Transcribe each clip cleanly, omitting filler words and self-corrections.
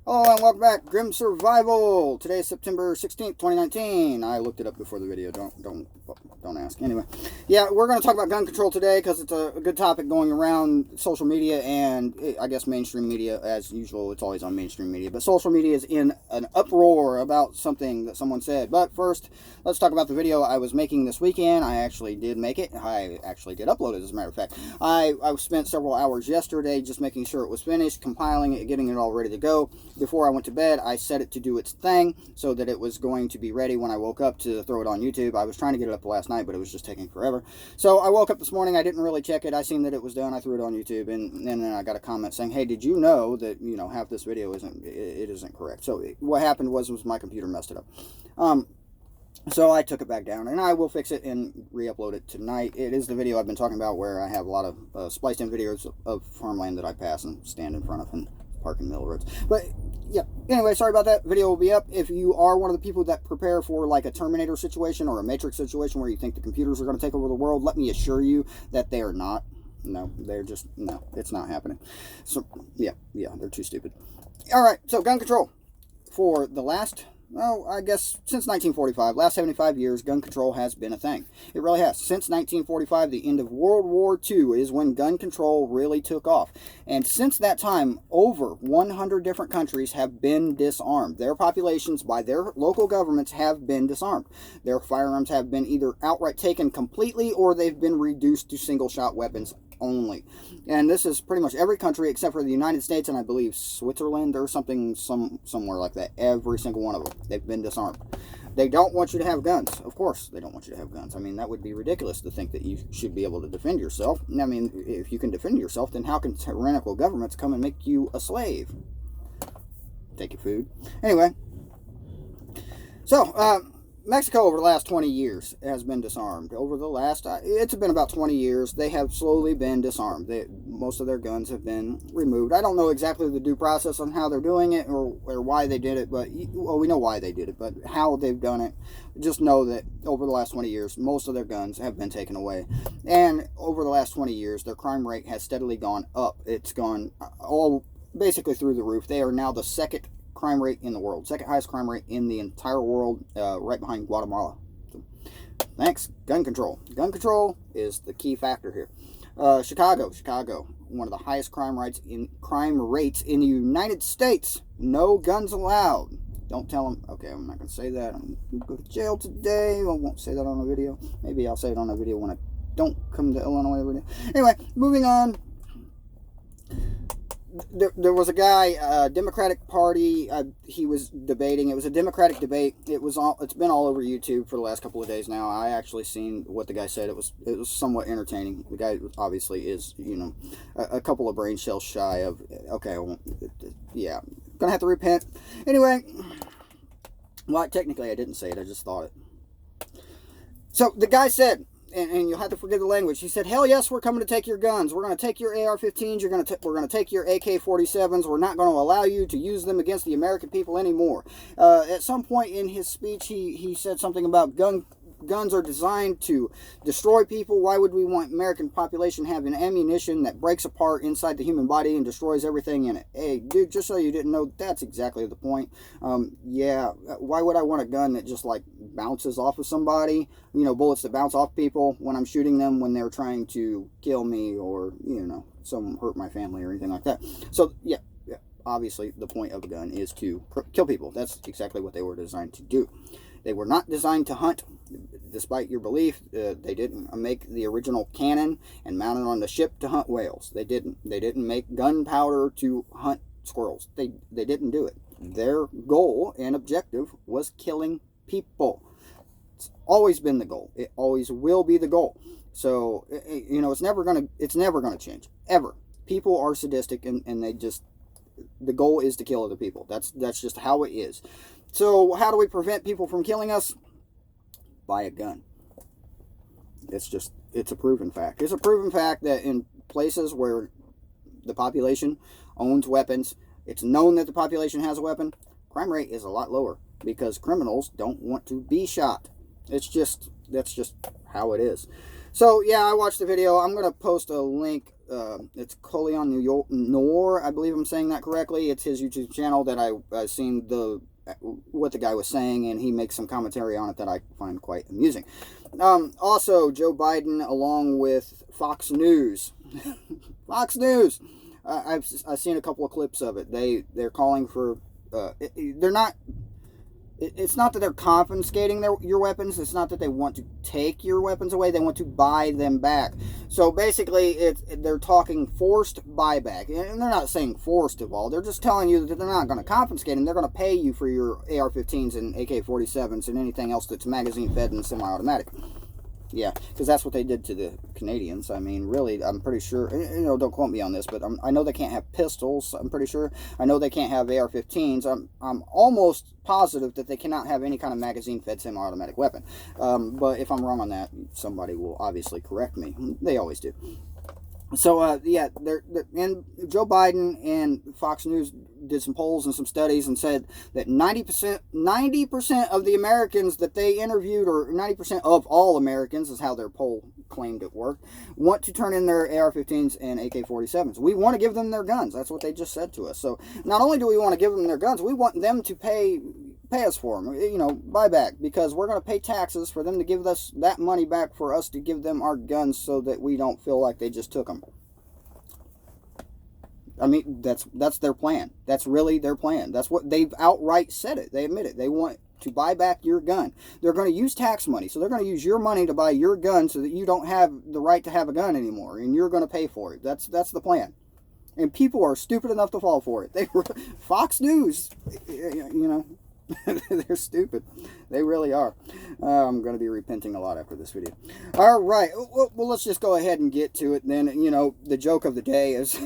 Hello and welcome back, Grim Survival. Today is September 16th, 2019. I looked it up before the video. Don't ask. Anyway, yeah, we're going to talk about gun control today because it's a good topic going around social media and I guess mainstream media as usual. It's always on mainstream media, but social media is in an uproar about something that someone said. But first, let's talk about the video I was making this weekend. I actually did make it. I actually did upload it, as a matter of fact. I spent several hours yesterday just making sure it was finished, compiling it, getting it all ready to go. Before I went to bed, I set it to do its thing so that it was going to be ready when I woke up to throw it on YouTube. I was trying to get it up last night, but it was just taking forever. So I woke up this morning. I didn't really check it. I seen that it was done. I threw it on YouTube, and then I got a comment saying, "Hey, did you know that half this video isn't correct?" So what happened was my computer messed it up. So I took it back down, and I will fix it and re-upload it tonight. It is the video I've been talking about where I have a lot of spliced in videos of farmland that I pass and stand in front of and park in the middle of roads. But yeah, anyway, sorry about that. Video will be up. If you are one of the people that prepare for like a Terminator situation or a Matrix situation where you think the computers are going to take over the world, let me assure you that they are not. No, it's not happening. So yeah, they're too stupid. All right, so gun control. For the last, I guess since 1945, last 75 years, gun control has been a thing. It really has. Since 1945, the end of World War II, is when gun control really took off. And since that time, over 100 different countries have been disarmed. Their populations, by their local governments, have been disarmed. Their firearms have been either outright taken completely or they've been reduced to single-shot weapons only. And this is pretty much every country except for the United States and I believe Switzerland or something, somewhere like that. Every single one of them, they've been disarmed. They don't want you to have guns. Of course they don't want you to have guns. I mean, that would be ridiculous to think that you should be able to defend yourself. I mean, if you can defend yourself, then how can tyrannical governments come and make you a slave? Take your food. Anyway, so Mexico over the last 20 years has been disarmed. Over the last, it's been about 20 years, they have slowly been disarmed. Most of their guns have been removed. I don't know exactly the due process on how they're doing it or why they did it, but, well, we know why they did it, but how they've done it, just know that over the last 20 years, most of their guns have been taken away. And over the last 20 years, their crime rate has steadily gone up. It's gone all basically through the roof. They are now the second crime rate in the world, second highest crime rate in the entire world, right behind Guatemala. So, thanks, gun control. Gun control is the key factor here. Chicago, one of the highest crime rates in the United States. No guns allowed. Don't tell them. Okay, I'm not going to say that. I'm going to go to jail today. I won't say that on a video. Maybe I'll say it on a video when I don't come to Illinois every day. Anyway, moving on. There was a guy, Democratic Party, he was debating. It was a Democratic debate. It's been all over YouTube for the last couple of days now. I actually seen what the guy said. It was somewhat entertaining. The guy obviously is, a couple of brain cells shy of, okay, yeah, gonna have to repent. Anyway, well, technically I didn't say it, I just thought it. So the guy said, and you'll have to forgive the language. He said, "Hell yes, we're coming to take your guns. We're going to take your AR-15s. We're going to take your AK-47s. We're not going to allow you to use them against the American people anymore." At some point in his speech, he said something about guns are designed to destroy people. Why would we want American population having ammunition that breaks apart inside the human body and destroys everything in it? Hey, dude, just so you didn't know, that's exactly the point. Yeah, why would I want a gun that just like bounces off of somebody? Bullets that bounce off people when I'm shooting them when they're trying to kill me or, some hurt my family or anything like that. So, yeah, obviously the point of a gun is to kill people. That's exactly what they were designed to do. They were not designed to hunt. Despite your belief, they didn't make the original cannon and mount it on the ship to hunt whales. They didn't make gunpowder to hunt squirrels. They didn't do it. Their goal and objective was killing people. It's always been the goal. It always will be the goal. So, it's never gonna change. Ever. People are sadistic and the goal is to kill other people. That's just how it is. So how do we prevent people from killing us? Buy a gun. It's a proven fact. It's a proven fact that in places where the population owns weapons, it's known that the population has a weapon, crime rate is a lot lower because criminals don't want to be shot. That's just how it is. So yeah, I watched the video. I'm going to post a link it's Coleon Noor, I believe I'm saying that correctly. It's his YouTube channel that I seen what the guy was saying, and he makes some commentary on it that I find quite amusing. Also, Joe Biden, along with Fox News. Fox News! I've seen a couple of clips of it. They're calling for... they're not... It's not that they're confiscating your weapons. It's not that they want to take your weapons away. They want to buy them back. So basically, they're talking forced buyback. And they're not saying forced at all. They're just telling you that they're not going to confiscate them. They're going to pay you for your AR-15s and AK-47s and anything else that's magazine-fed and semi-automatic. Yeah, because that's what they did to the Canadians. I mean, really, I'm pretty sure, don't quote me on this, but I know they can't have pistols, I'm pretty sure. I know they can't have AR-15s. I'm almost positive that they cannot have any kind of magazine-fed semi-automatic weapon. But if I'm wrong on that, somebody will obviously correct me. They always do. So, yeah, and Joe Biden and Fox News did some polls and some studies and said that 90% of the Americans that they interviewed, or 90% of all Americans, is how their poll claimed it worked, want to turn in their AR-15s and AK-47s. We want to give them their guns. That's what they just said to us. So, not only do we want to give them their guns, we want them to pay us for them, buy back, because we're going to pay taxes for them to give us that money back for us to give them our guns so that we don't feel like they just took them. I mean, that's their plan. That's really their plan. That's what they've outright said it. They admit it. They want to buy back your gun. They're going to use tax money. So they're going to use your money to buy your gun so that you don't have the right to have a gun anymore, and you're going to pay for it. That's the plan. And people are stupid enough to fall for it. Fox News, they're stupid. They really are. I'm going to be repenting a lot after this video. All right. Well, let's just go ahead and get to it. Then, the joke of the day is...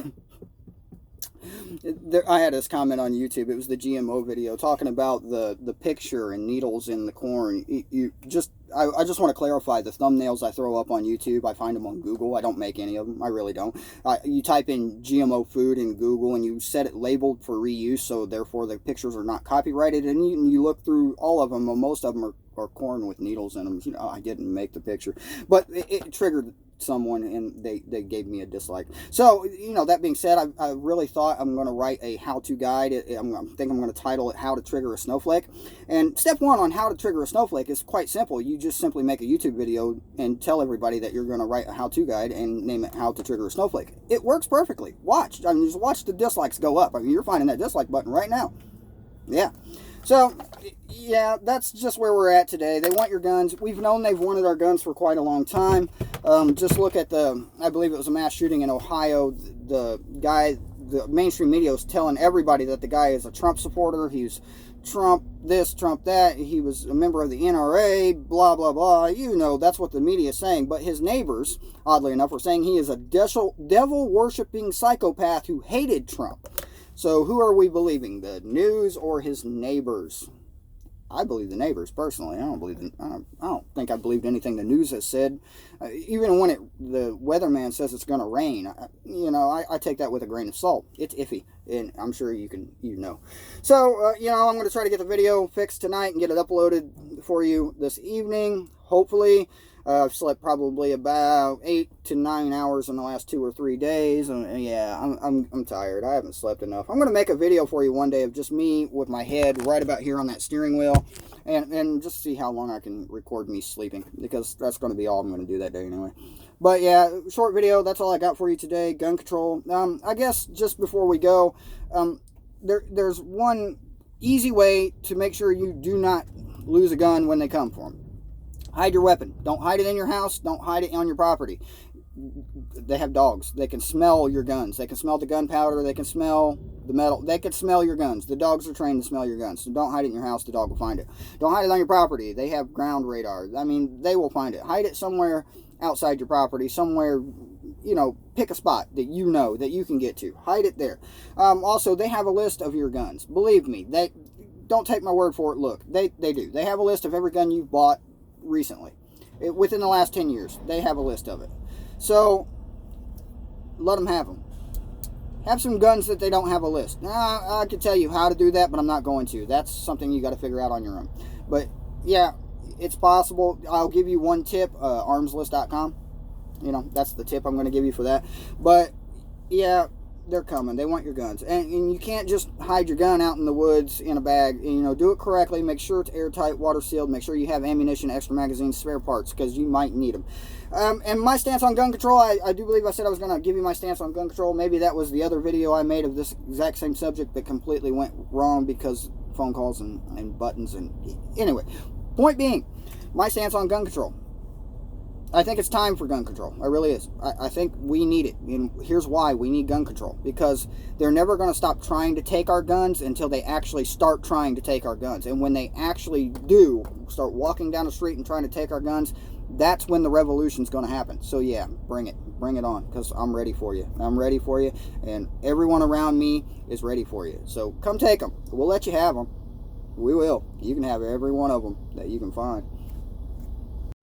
I had this comment on YouTube. It was the GMO video talking about the picture and needles in the corn. I just want to clarify, the thumbnails I throw up on YouTube, I find them on Google. I don't make any of them. I really don't. You type in GMO food in Google and you set it labeled for reuse, so therefore the pictures are not copyrighted. And you look through all of them, and most of them are corn with needles in them. I didn't make the picture, but it triggered someone, and they gave me a dislike. So, that being said, I really thought I'm going to write a how-to guide. I think I'm going to title it How to Trigger a Snowflake. And step one on how to trigger a snowflake is quite simple. You just simply make a YouTube video and tell everybody that you're going to write a how-to guide and name it How to Trigger a Snowflake. It works perfectly. Watch. Just watch the dislikes go up. You're finding that dislike button right now. Yeah. So, yeah, that's just where we're at today. They want your guns. We've known they've wanted our guns for quite a long time. Just look at I believe it was a mass shooting in Ohio. The mainstream media was telling everybody that the guy is a Trump supporter. He's Trump this, Trump that. He was a member of the NRA, blah, blah, blah. That's what the media is saying. But his neighbors, oddly enough, were saying he is a devil-worshipping psychopath who hated Trump. So who are we believing, the news or his neighbors? I believe the neighbors, personally. I don't think I believed anything the news has said. Even when the weatherman says it's going to rain, I take that with a grain of salt. It's iffy, and I'm sure you know. So, I'm going to try to get the video fixed tonight and get it uploaded for you this evening, hopefully. I've slept probably about 8 to 9 hours in the last 2 or 3 days, and yeah, I'm tired. I haven't slept enough. I'm going to make a video for you one day of just me with my head right about here on that steering wheel, and just see how long I can record me sleeping, because that's going to be all I'm going to do that day anyway. But yeah, short video. That's all I got for you today. Gun control. I guess just before we go, there's one easy way to make sure you do not lose a gun when they come for them. Hide your weapon. Don't hide it in your house. Don't hide it on your property. They have dogs. They can smell your guns. They can smell the gunpowder. They can smell the metal. They can smell your guns. The dogs are trained to smell your guns. So don't hide it in your house. The dog will find it. Don't hide it on your property. They have ground radar. They will find it. Hide it somewhere outside your property. Somewhere, pick a spot that that you can get to. Hide it there. Also, they have a list of your guns. Believe me. Don't take my word for it. Look, they do. They have a list of every gun you've bought recently, within the last 10 years. They have a list of it. So let them have them. Have some guns that they don't have a list. Now, I could tell you how to do that, but I'm not going to. That's something you got to figure out on your own. But yeah, it's possible. I'll give you one tip, armslist.com. You know, that's the tip I'm going to give you for that. But yeah, they're coming. They want your guns, and you can't just hide your gun out in the woods in a bag. You know, do it correctly. Make sure it's airtight, water sealed. Make sure you have ammunition, extra magazines, spare parts, because you might need them. And my stance on gun control, I do believe I said I was going to give you my stance on gun control. Maybe that was the other video I made of this exact same subject that completely went wrong because phone calls and buttons. And anyway, point being, my stance on gun control. I think it's time for gun control. It really is. I think we need it. And here's why we need gun control. Because they're never going to stop trying to take our guns until they actually start trying to take our guns. And when they actually do start walking down the street and trying to take our guns, that's when the revolution's going to happen. So yeah, bring it. Bring it on, because I'm ready for you. I'm ready for you, and everyone around me is ready for you. So come take them. We'll let you have them. We will. You can have every one of them that you can find.